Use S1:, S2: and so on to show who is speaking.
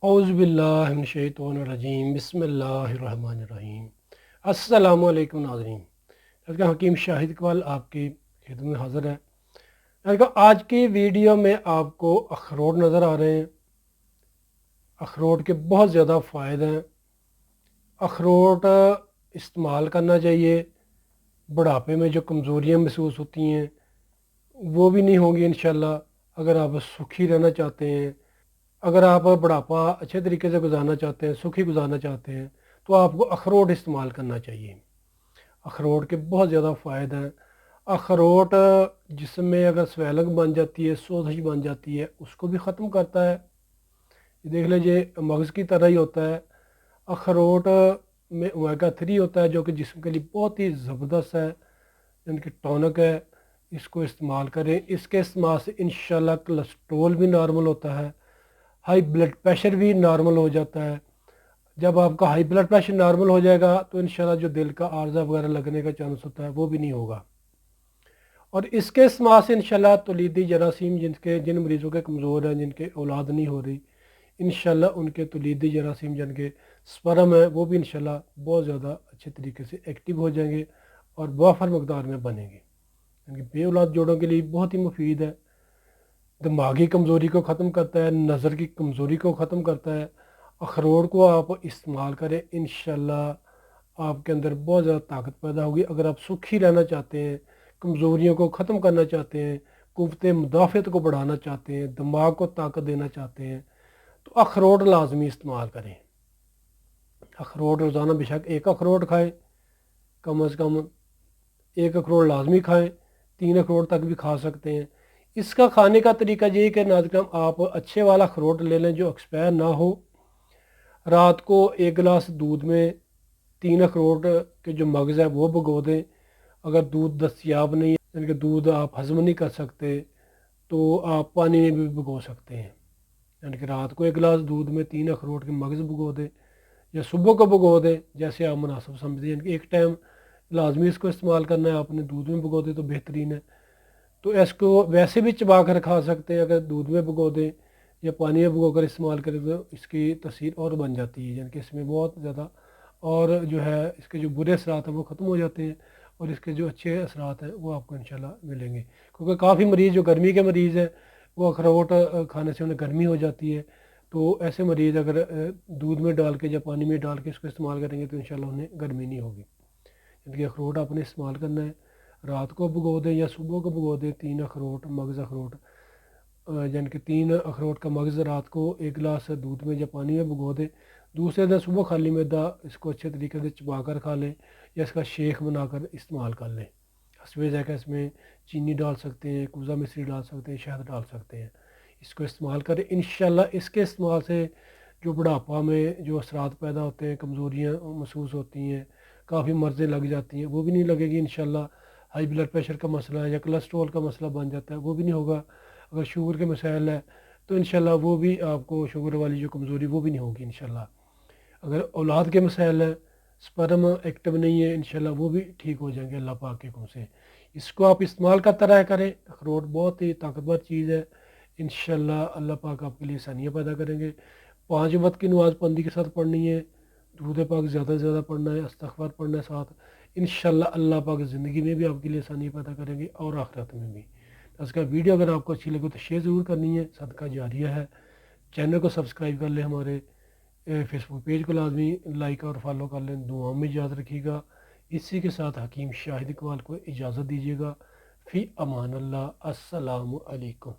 S1: औज़ुबिल्लाहिमिनश्शैतानिर्रजीम बिस्मिल्लाहिर्रहमानिर्रहीम। अस्सलामु अलैकुम नाज़रीन। आज का हकीम शाहिद इकबाल आपकी खिदमत में हाज़िर है। आज की वीडियो में आपको अखरोट नज़र आ रहे हैं। अखरोट के बहुत ज़्यादा फ़ायदे हैं। अखरोट इस्तेमाल करना चाहिए। बुढ़ापे में जो कमज़ोरियाँ महसूस होती हैं वो भी नहीं होंगी इंशाल्लाह। अगर आप सुखी रहना चाहते हैं, अगर आप बुढ़ापा अच्छे तरीके से गुजारना चाहते हैं, सुखी गुजारना चाहते हैं, तो आपको अखरोट इस्तेमाल करना चाहिए। अखरोट के बहुत ज़्यादा फ़ायदे हैं। अखरोट जिसमें अगर स्वेलिंग बन जाती है, सोजिश बन जाती है, उसको भी ख़त्म करता है। ये देख लीजिए, मगज़ की तरह ही होता है। अखरोट में ओमेगा 3 होता है जो कि जिस्म के लिए बहुत ही ज़बरदस्त है, इनकी टॉनिक है। इसको इस्तेमाल करें। इसके इस्तेमाल से इंशाल्लाह कोलेस्ट्रोल भी नॉर्मल होता है, हाई ब्लड प्रेशर भी नॉर्मल हो जाता है। जब आपका हाई ब्लड प्रेशर नॉर्मल हो जाएगा तो इंशाल्लाह जो दिल का आर्जा वगैरह लगने का चांस होता है वो भी नहीं होगा। और इसके इस्तेमाल से इंशाल्लाह तौलीदी जरासीम जिन मरीज़ों के कमज़ोर हैं, जिनके औलाद नहीं हो रही, इंशाल्लाह उनके तौलीदी जरासीम जिनके स्पर्म है वो भी इंशाल्लाह बहुत ज़्यादा अच्छे तरीके से एक्टिव हो जाएंगे और वाफर मकदार में बनेंगे। यानी बे औलाद जोड़ों के लिए बहुत ही मुफीद है। दिमागी कमज़ोरी को ख़त्म करता है, नज़र की कमज़ोरी को ख़त्म करता है। अखरोट को आप इस्तेमाल करें, इंशाल्लाह आपके अंदर बहुत ज़्यादा ताकत पैदा होगी। अगर आप सुखी रहना चाहते हैं, कमज़ोरियों को ख़त्म करना चाहते हैं, क़ुव्वत मुदाफ़अत को बढ़ाना चाहते हैं, दिमाग को ताकत देना चाहते हैं, तो अखरोट लाजमी इस्तेमाल करें। अखरोट रोज़ाना बेशक एक अखरोट खाएँ, कम अज़ कम एक अखरोट लाजमी खाएँ, 3 अखरोट तक भी खा सकते हैं। इसका खाने का तरीका ये है कि नाज़रीन, आप अच्छे वाला अखरोट ले लें जो एक्सपायर ना हो। रात को 1 गिलास दूध में 3 अखरोट के जो मगज़ है वो भिगो दें। अगर दूध दस्तियाब नहीं है, यानी कि दूध आप हज़म नहीं कर सकते, तो आप पानी में भी भिगो सकते हैं। यानी कि रात को 1 गिलास दूध में 3 अखरोट के मगज़ भिगो दें या सुबह को भिगो दें, जैसे आप मुनासिब समझें। यानी कि एक टाइम लाजमी इसको इस्तेमाल करना है, आपने दूध में भिगो दें तो बेहतरीन है। तो इसको वैसे भी चबा कर खा सकते हैं, अगर दूध में भिगो दें या पानी में भिगो कर इस्तेमाल करें तो इसकी तसीर और बन जाती है। यानी कि इसमें बहुत ज़्यादा और जो है इसके जो बुरे असरात हैं वो ख़त्म हो जाते हैं और इसके जो अच्छे असरात हैं वो आपको इंशाल्लाह मिलेंगे। क्योंकि काफ़ी मरीज़ जो गर्मी के मरीज़ हैं वो अखरोट खाने से उन्हें गर्मी हो जाती है। तो ऐसे मरीज़ अगर दूध में डाल के या पानी में डाल के इसको इस्तेमाल करेंगे तो इंशाल्लाह उन्हें गर्मी नहीं होगी। यानी कि अखरोट आपने इस्तेमाल करना है, रात को भिगो दें या सुबह को भिगो दें। 3 अखरोट मगज़ अखरोट, यानी कि 3 अखरोट का मगज़ रात को 1 गिलास दूध में या पानी में भिगो दें। दूसरे दिन सुबह खाली मैदा इसको अच्छे तरीके से चबा कर खा लें या इसका शेख बनाकर इस्तेमाल कर लें। हस्बे ज़ायक़ा इसमें चीनी डाल सकते हैं, कुज़ा मिश्री डाल सकते हैं, शहद डाल सकते हैं। इसको इस्तेमाल करें। इंशाल्लाह इसके इस्तेमाल से जो बुढ़ापा में जो असरात पैदा होते हैं, कमज़ोरियाँ महसूस होती हैं, काफ़ी मर्ज़ें लग जाती हैं, वो भी नहीं लगेगी इंशाल्लाह। हाई ब्लड प्रेशर का मसला है या कोलेस्ट्रॉल का मसला बन जाता है वो भी नहीं होगा। अगर शुगर के मसाइल है तो इंशाल्लाह वो भी आपको शुगर वाली जो कमज़ोरी वो भी नहीं होगी इंशाल्लाह। अगर औलाद के मसाइल है, स्पर्म एक्टिव नहीं है, इंशाल्लाह वो भी ठीक हो जाएंगे अल्लाह पाक के हुक्म से। इसको आप इस्तेमाल करता रहा करें। अखरोट बहुत ही ताकतवर चीज़ है। इंशाल्लाह अल्लाह पाक आपके लिए आसानियाँ पैदा करेंगे। 5 वक्त की नमाज़ पाबंदी के साथ पढ़नी है, दुरूद पाक ज़्यादा से ज़्यादा पढ़ना है, इस्तग़फ़ार पढ़ना है साथ। इंशाल्लाह अल्लाह पाक ज़िंदगी में भी आपके लिए आसानी पैदा करेंगे और आखिरत में भी। तो इसका वीडियो अगर आपको अच्छी लगे तो शेयर ज़रूर करनी है, सदका जारिया है। चैनल को सब्सक्राइब कर लें, हमारे फेसबुक पेज को लाजमी लाइक और फॉलो कर लें। दुआओं में याद रखिएगा। इसी के साथ हकीम शाहिद इकबाल को इजाज़त दीजिएगा। फ़ी अमान अल्लाह। अस्सलामु अलैकुम।